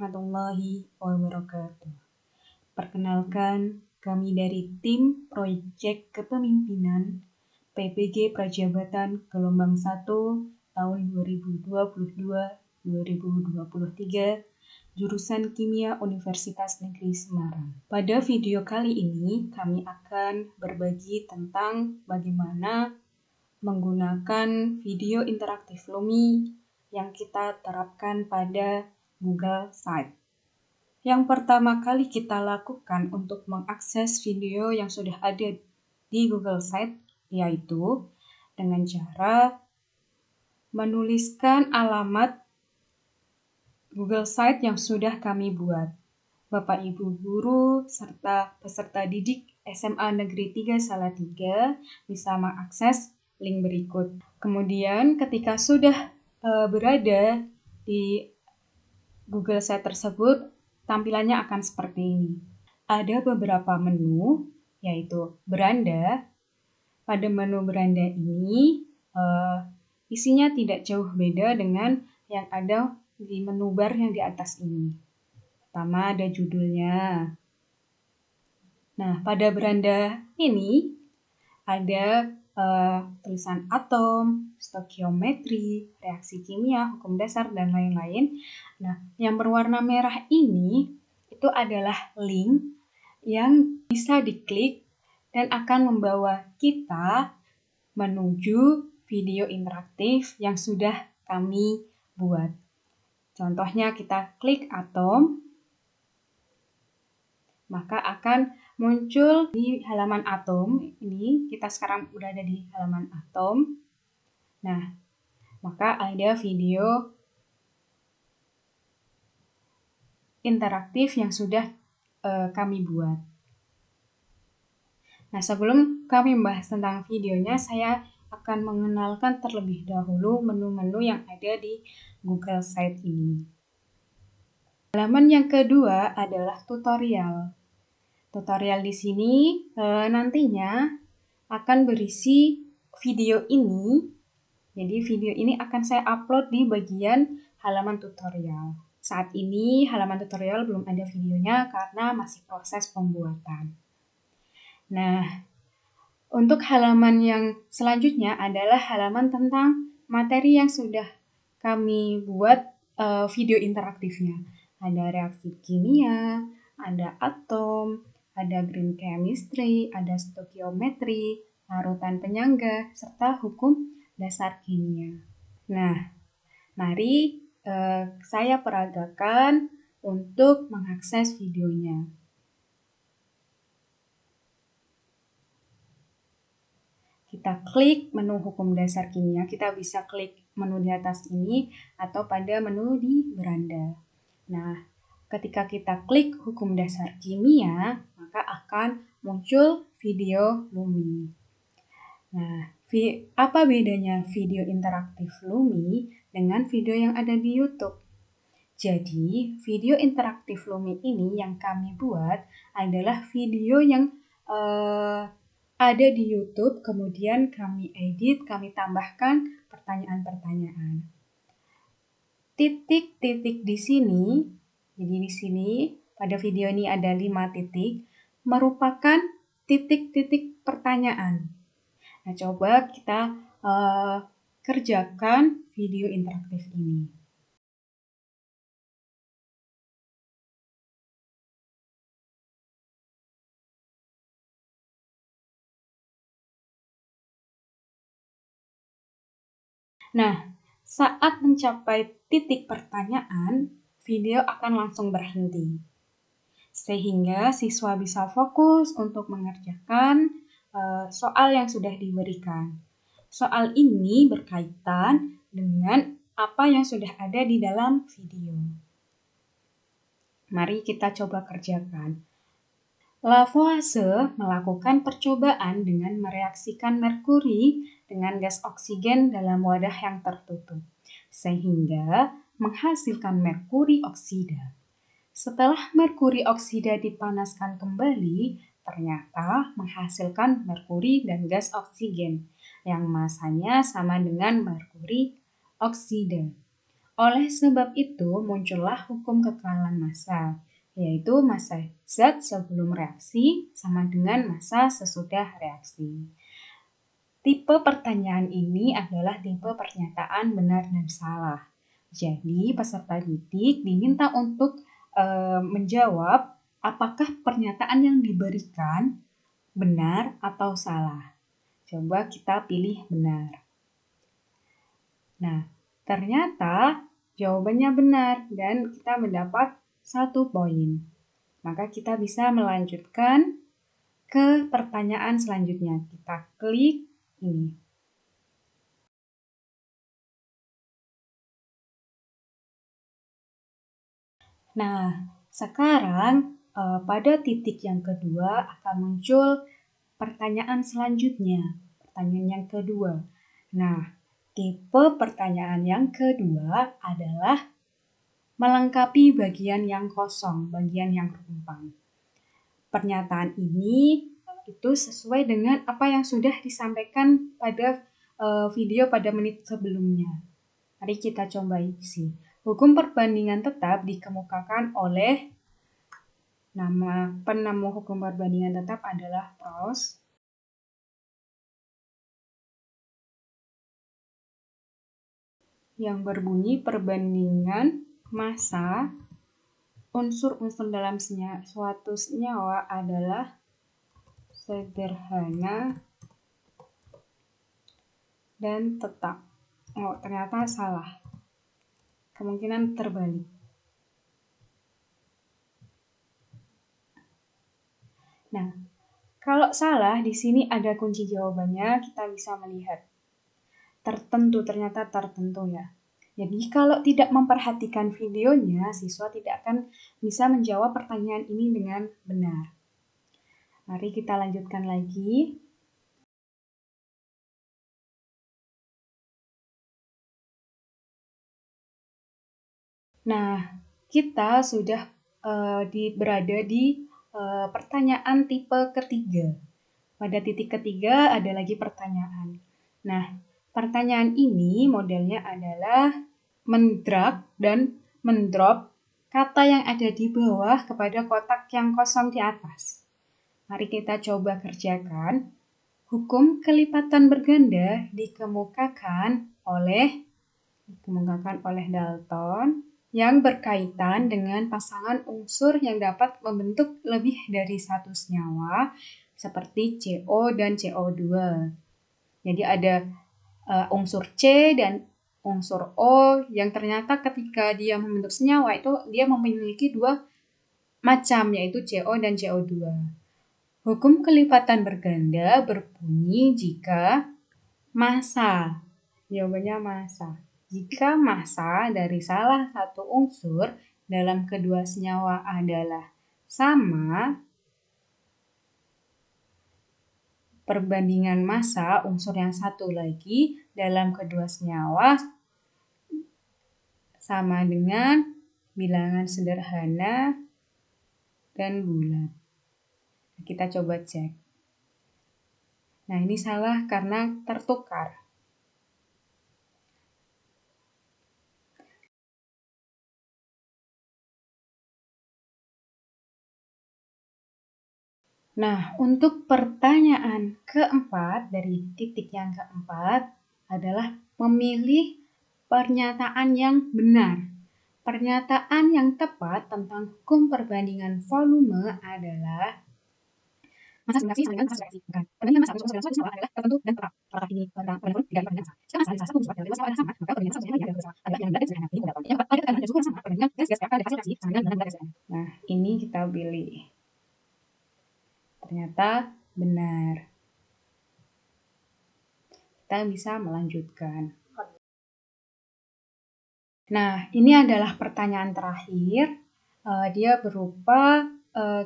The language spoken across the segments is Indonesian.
warahmatullahi wabarakatuh. Perkenalkan, kami dari tim Proyek Kepemimpinan PPG Prajabatan Gelombang 1 tahun 2022-2023 jurusan Kimia Universitas Negeri Semarang. Pada video kali ini kami akan berbagi tentang bagaimana menggunakan video interaktif Lumi yang kita terapkan pada Google Sites. Yang pertama kali kita lakukan untuk mengakses video yang sudah ada di Google Sites yaitu dengan cara menuliskan alamat Google Sites yang sudah kami buat. Bapak Ibu guru serta peserta didik SMA Negeri 3 Salatiga bisa mengakses link berikut. Kemudian ketika sudah berada di Google Sites tersebut, tampilannya akan seperti ini. Ada beberapa menu, yaitu beranda. Pada menu beranda ini, isinya tidak jauh beda dengan yang ada di menu bar yang di atas ini. Pertama ada judulnya. Nah, pada beranda ini ada tulisan atom, stokiometri, reaksi kimia, hukum dasar, dan lain-lain. Nah, yang berwarna merah ini itu adalah link yang bisa diklik dan akan membawa kita menuju video interaktif yang sudah kami buat. Contohnya kita klik atom, maka akan muncul di halaman atom. Ini kita sekarang berada di halaman atom. Nah, maka ada video interaktif yang sudah kami buat. Nah, sebelum kami membahas tentang videonya, saya akan mengenalkan terlebih dahulu menu-menu yang ada di Google Sites ini. Halaman yang kedua adalah tutorial. Tutorial di sini nantinya akan berisi video ini. Jadi video ini akan saya upload di bagian halaman tutorial. Saat ini halaman tutorial belum ada videonya karena masih proses pembuatan. Nah, untuk halaman yang selanjutnya adalah halaman tentang materi yang sudah kami buat video interaktifnya. Ada reaksi kimia, ada atom, ada green chemistry, ada stokiometri, larutan penyangga, serta hukum dasar kimia. Nah, mari saya peragakan untuk mengakses videonya. Kita klik menu hukum dasar kimia, kita bisa klik menu di atas ini atau pada menu di beranda. Nah, ketika kita klik hukum dasar kimia, maka akan muncul video Lumi. Nah, apa bedanya video interaktif Lumi dengan video yang ada di YouTube? Jadi, video interaktif Lumi ini yang kami buat adalah video yang ada di YouTube, kemudian kami edit, kami tambahkan pertanyaan-pertanyaan. Titik-titik di sini, jadi di sini pada video ini ada 5 titik, merupakan titik-titik pertanyaan. Nah, coba kita kerjakan video interaktif ini. Nah, saat mencapai titik pertanyaan, video akan langsung berhenti. Sehingga siswa bisa fokus untuk mengerjakan soal yang sudah diberikan. Soal ini berkaitan dengan apa yang sudah ada di dalam video. Mari kita coba kerjakan. Lavoisier melakukan percobaan dengan mereaksikan merkuri dengan gas oksigen dalam wadah yang tertutup, sehingga menghasilkan merkuri oksida. Setelah merkuri oksida dipanaskan kembali, ternyata menghasilkan merkuri dan gas oksigen yang masanya sama dengan merkuri oksida. Oleh sebab itu, muncullah hukum kekekalan massa, yaitu massa zat sebelum reaksi sama dengan massa sesudah reaksi. Tipe pertanyaan ini adalah tipe pernyataan benar dan salah. Jadi, peserta didik diminta untuk menjawab apakah pernyataan yang diberikan benar atau salah. Coba kita pilih benar. Nah, ternyata jawabannya benar dan kita mendapat 1 poin. Maka kita bisa melanjutkan ke pertanyaan selanjutnya. Kita klik ini. Nah, sekarang pada titik yang kedua akan muncul pertanyaan selanjutnya. Pertanyaan yang kedua. Nah, tipe pertanyaan yang kedua adalah melengkapi bagian yang kosong, bagian yang rumpang. Pernyataan ini itu sesuai dengan apa yang sudah disampaikan pada video pada menit sebelumnya. Mari kita coba isi. Hukum perbandingan tetap dikemukakan oleh nama penemu hukum perbandingan tetap adalah Proust. Yang berbunyi perbandingan massa unsur-unsur dalam suatu senyawa adalah sederhana dan tetap. Oh, ternyata salah. Kemungkinan terbalik. Nah, kalau salah di sini ada kunci jawabannya, kita bisa melihat tertentu, ternyata tertentu ya. Jadi kalau tidak memperhatikan videonya, siswa tidak akan bisa menjawab pertanyaan ini dengan benar. Mari kita lanjutkan lagi. Nah, kita sudah berada di pertanyaan tipe ketiga. Pada titik ketiga ada lagi pertanyaan. Nah, pertanyaan ini modelnya adalah mendrag dan mendrop kata yang ada di bawah kepada kotak yang kosong di atas. Mari kita coba kerjakan. Hukum kelipatan berganda dikemukakan oleh Dalton yang berkaitan dengan pasangan unsur yang dapat membentuk lebih dari satu senyawa seperti CO dan CO2. Jadi ada unsur C dan unsur O yang ternyata ketika dia membentuk senyawa itu dia memiliki 2 macam, yaitu CO dan CO2. Hukum kelipatan berganda berbunyi jika massa, jawabannya massa. Jika massa dari salah satu unsur dalam kedua senyawa adalah sama, perbandingan massa unsur yang satu lagi dalam kedua senyawa sama dengan bilangan sederhana dan bulat. Kita coba cek. Nah, ini salah karena tertukar. Nah, untuk pertanyaan keempat dari titik yang keempat adalah memilih pernyataan yang benar. Pernyataan yang tepat tentang hukum perbandingan volume adalah massa sebelum reaksi sama dengan massa setelah reaksi. Bukan. Perbandingan massa unsur dalam suatu senyawa adalah tertentu dan tetap. Apakah ini perbandingan tidak perbandingan massa? Jika massa dari salah satu unsur dalam dua senyawa adalah sama, maka perbandingan massa unsurnya adalah berat dan sederhana. Ini mudah. Yang pada tekanan dan suhu yang sama, perbandingan gas reaktif dari hasil reaksi sama dengan bilangan berat dan sederhana. Nah, ini kita pilih. Ternyata benar. Kita bisa melanjutkan. Nah, ini adalah pertanyaan terakhir. Dia berupa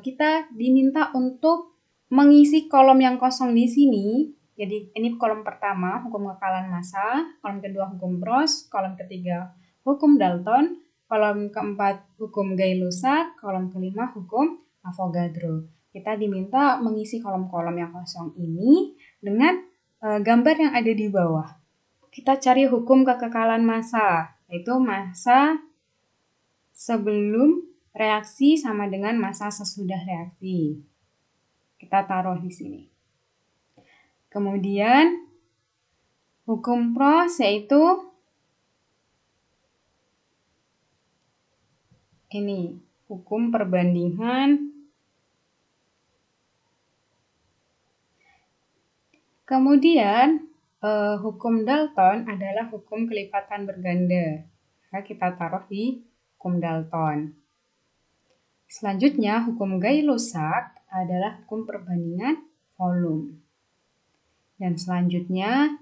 kita diminta untuk mengisi kolom yang kosong di sini. Jadi ini kolom pertama, hukum kekekalan massa, kolom kedua hukum Proust, kolom ketiga hukum Dalton, kolom keempat hukum Gay-Lussac, kolom kelima hukum Avogadro. Kita diminta mengisi kolom-kolom yang kosong ini dengan gambar yang ada di bawah. Kita cari hukum kekekalan massa, yaitu masa sebelum reaksi sama dengan masa sesudah reaksi. Kita taruh di sini. Kemudian hukum pros yaitu ini, hukum perbandingan. Kemudian hukum Dalton adalah hukum kelipatan berganda. Nah, kita taruh di hukum Dalton. Selanjutnya, hukum Gay-Lussac adalah hukum perbandingan volume. Dan selanjutnya,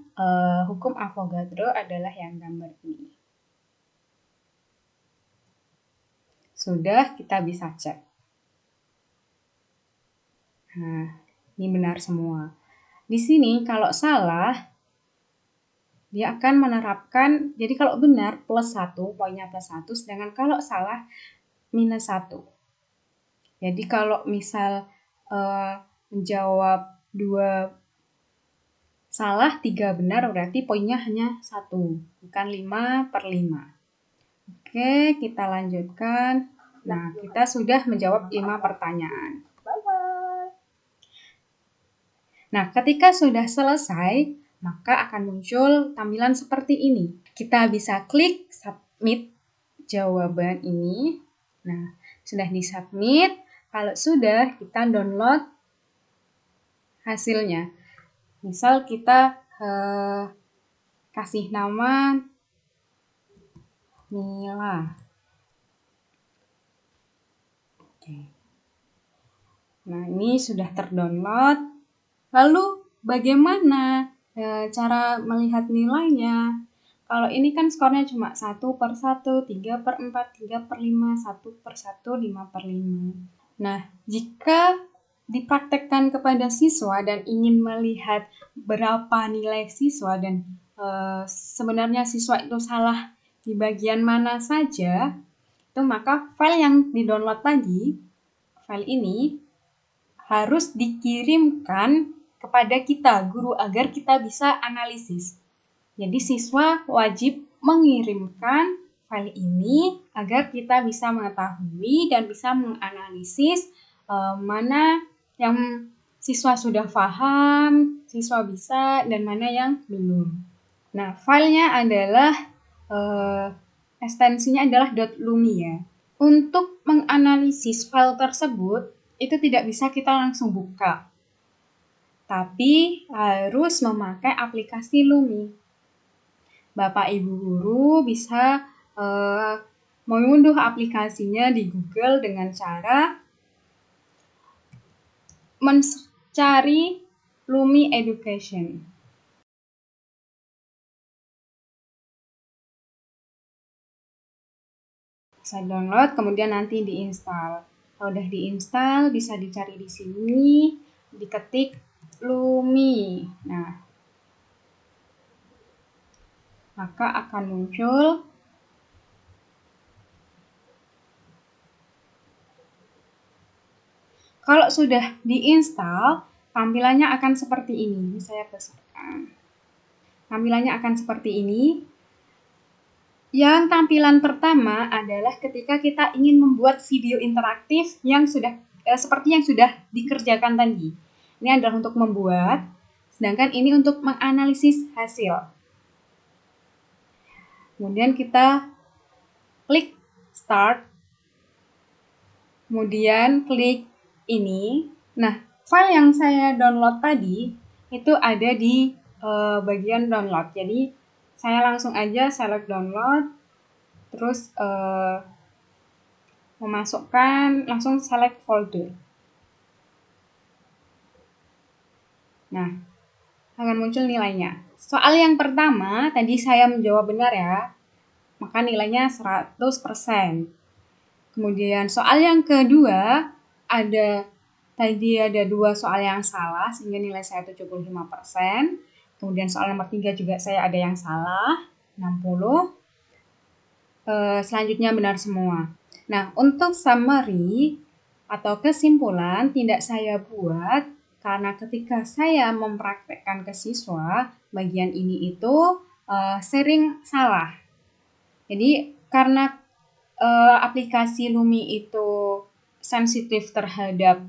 hukum Avogadro adalah yang gambar ini. Sudah, kita bisa cek. Nah, ini benar semua. Di sini kalau salah, dia akan menerapkan, jadi kalau benar plus 1, poinnya plus 1, sedangkan kalau salah minus 1. Jadi kalau misal menjawab 2 salah, 3 benar, berarti poinnya hanya 1, bukan 5/5. Oke, kita lanjutkan. Nah, kita sudah menjawab 5 pertanyaan. Nah, ketika sudah selesai, maka akan muncul tampilan seperti ini. Kita bisa klik submit jawaban ini. Nah, sudah di-submit. Kalau sudah, kita download hasilnya. Misal kita kasih nama Mila. Oke. Nah, ini sudah terdownload. Lalu bagaimana cara melihat nilainya? Kalau ini kan skornya cuma 1/1, 3/4, 3/5, 1/1, 5/5. Nah, jika dipraktekkan kepada siswa dan ingin melihat berapa nilai siswa dan sebenarnya siswa itu salah di bagian mana saja, itu maka file yang di-download tadi, file ini harus dikirimkan kepada kita, guru, agar kita bisa analisis. Jadi siswa wajib mengirimkan file ini agar kita bisa mengetahui dan bisa menganalisis mana yang siswa sudah paham, siswa bisa, dan mana yang belum. Nah, filenya adalah ekstensinya adalah .lumi ya. Untuk menganalisis file tersebut, itu tidak bisa kita langsung buka, tapi harus memakai aplikasi Lumi. Bapak Ibu guru bisa mengunduh aplikasinya di Google dengan cara mencari Lumi Education. Bisa download, kemudian nanti diinstal. Kalau udah diinstal, bisa dicari di sini, diketik Lumi. Nah, maka akan muncul kalau sudah diinstal, tampilannya akan seperti ini. Ini saya besarkan. Tampilannya akan seperti ini. Yang tampilan pertama adalah ketika kita ingin membuat video interaktif yang sudah seperti yang sudah dikerjakan tadi. Ini adalah untuk membuat, sedangkan ini untuk menganalisis hasil. Kemudian kita klik Start, kemudian klik ini. Nah, file yang saya download tadi itu ada di bagian download. Jadi saya langsung aja select download, terus memasukkan, langsung select folder. Nah, akan muncul nilainya. Soal yang pertama, tadi saya menjawab benar ya, maka nilainya 100%. Kemudian soal yang kedua, tadi ada 2 soal yang salah, sehingga nilai saya 75%. Kemudian soal nomor 3 juga saya ada yang salah, 60. Selanjutnya benar semua. Nah, untuk summary atau kesimpulan tidak saya buat karena ketika saya mempraktekkan ke siswa, bagian ini itu sering salah. Jadi karena aplikasi Lumi itu sensitif terhadap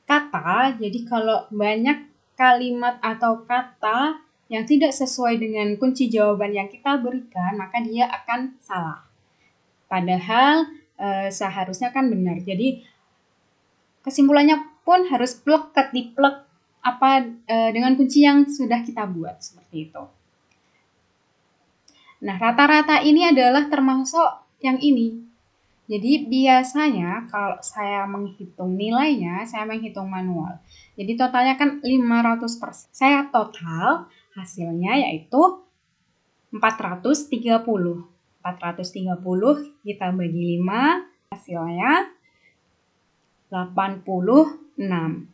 kata, jadi kalau banyak kalimat atau kata yang tidak sesuai dengan kunci jawaban yang kita berikan, maka dia akan salah. Padahal seharusnya kan benar. Jadi kesimpulannya pun harus plek ketiplek apa dengan kunci yang sudah kita buat seperti itu. Nah, rata-rata ini adalah termasuk yang ini. Jadi biasanya kalau saya menghitung nilainya, saya menghitung manual. Jadi totalnya kan 500%. Saya total hasilnya yaitu 430. 430 kita bagi 5, hasilnya 86.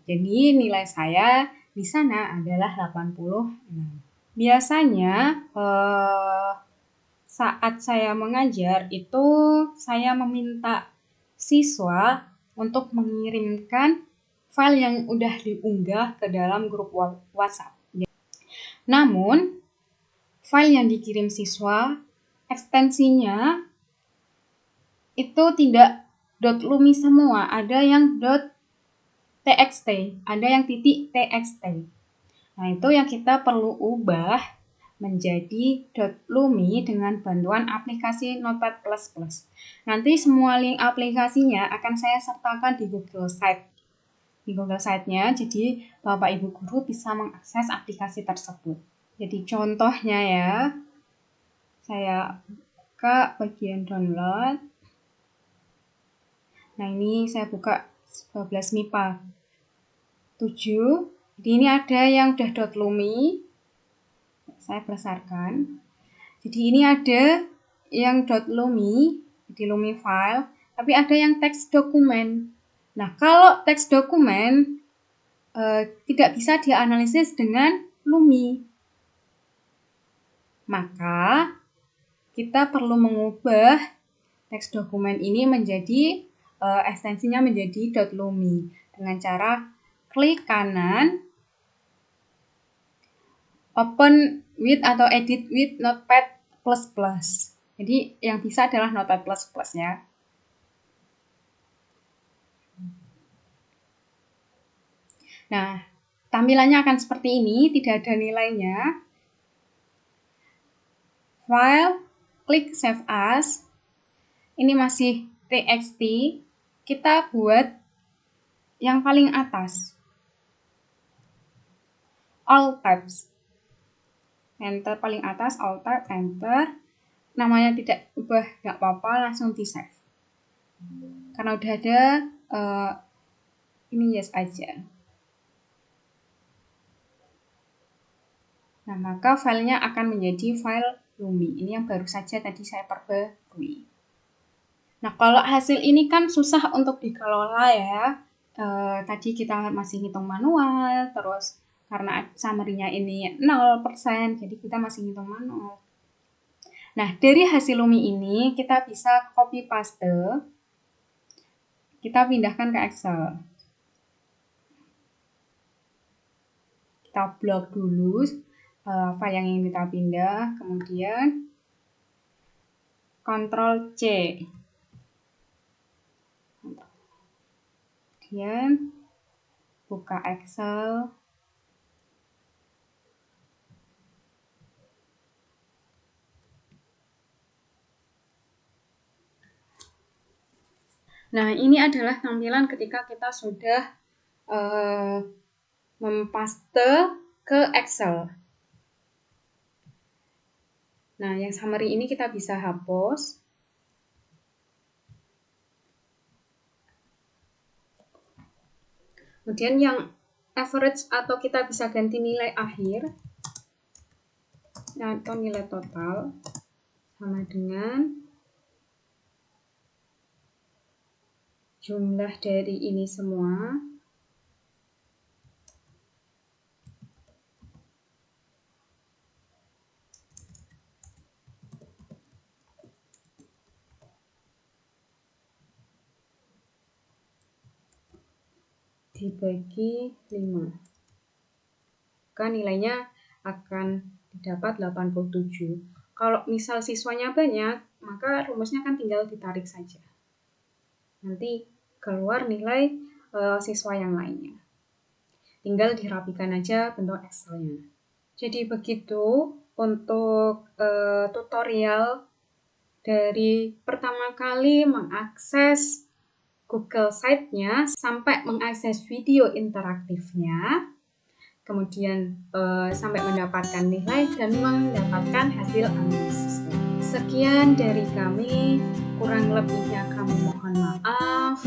Jadi nilai saya di sana adalah 86. Biasanya saat saya mengajar itu saya meminta siswa untuk mengirimkan file yang udah diunggah ke dalam grup WhatsApp. Namun, file yang dikirim siswa ekstensinya itu tidak .lumi semua, ada yang .txt, ada yang .txt. Nah, itu yang kita perlu ubah menjadi .lumi dengan bantuan aplikasi Notepad++. Nanti semua link aplikasinya akan saya sertakan di Google Site. Di Google Site-nya, jadi Bapak Ibu Guru bisa mengakses aplikasi tersebut. Jadi contohnya ya, saya buka bagian download. Nah, ini saya buka 12 MIPA 7. Jadi ini ada yang udah .lumi. Saya besarkan. Jadi ini ada yang .lumi, di lumi file, tapi ada yang teks dokumen. Nah, kalau teks dokumen tidak bisa dianalisis dengan lumi, maka kita perlu mengubah teks dokumen ini menjadi ekstensinya menjadi .lumi dengan cara klik kanan, open with atau edit with Notepad++. Jadi yang bisa adalah Notepad++ ya. Nah, tampilannya akan seperti ini, tidak ada nilainya. File, klik Save As. Ini masih txt. Kita buat yang paling atas. All tabs. Enter paling atas, Alt Tab, Enter. Namanya tidak ubah, nggak apa-apa, langsung di save. Karena udah ada, ini yes aja. Nah, maka filenya akan menjadi file Lumi. Ini yang baru saja tadi saya perbarui. Nah, kalau hasil ini kan susah untuk dikelola ya. Tadi kita masih hitung manual, terus karena summary-nya ini 0%, jadi kita masih hitung manual. Nah, dari hasil Lumi ini kita bisa copy paste, kita pindahkan ke Excel. Kita blok dulu file yang ingin kita pindah, kemudian Ctrl C. Kemudian buka Excel. Nah, ini adalah tampilan ketika kita sudah mempaste ke Excel. Nah, yang summary ini kita bisa hapus. Kemudian yang average atau kita bisa ganti nilai akhir atau nilai total sama dengan jumlah dari ini semua dibagi 5. Maka nilainya akan didapat 87. Kalau misal siswanya banyak, maka rumusnya kan tinggal ditarik saja. Nanti keluar nilai siswa yang lainnya. Tinggal dirapikan aja bentuk Excel-nya. Jadi begitu untuk tutorial dari pertama kali mengakses Google Site-nya sampai mengakses video interaktifnya, kemudian sampai mendapatkan nilai dan mendapatkan hasil analisisnya. Sekian dari kami, kurang lebihnya kami mohon maaf.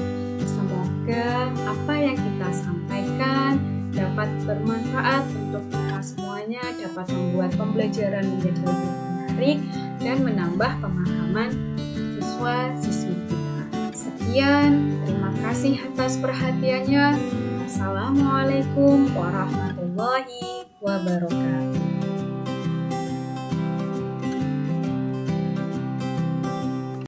Semoga apa yang kita sampaikan dapat bermanfaat untuk kita semuanya, dapat membuat pembelajaran menjadi lebih menarik dan menambah pemahaman siswa-siswi kita. Sekian, terima kasih atas perhatiannya. Assalamualaikum warahmatullahi wabarakatuh.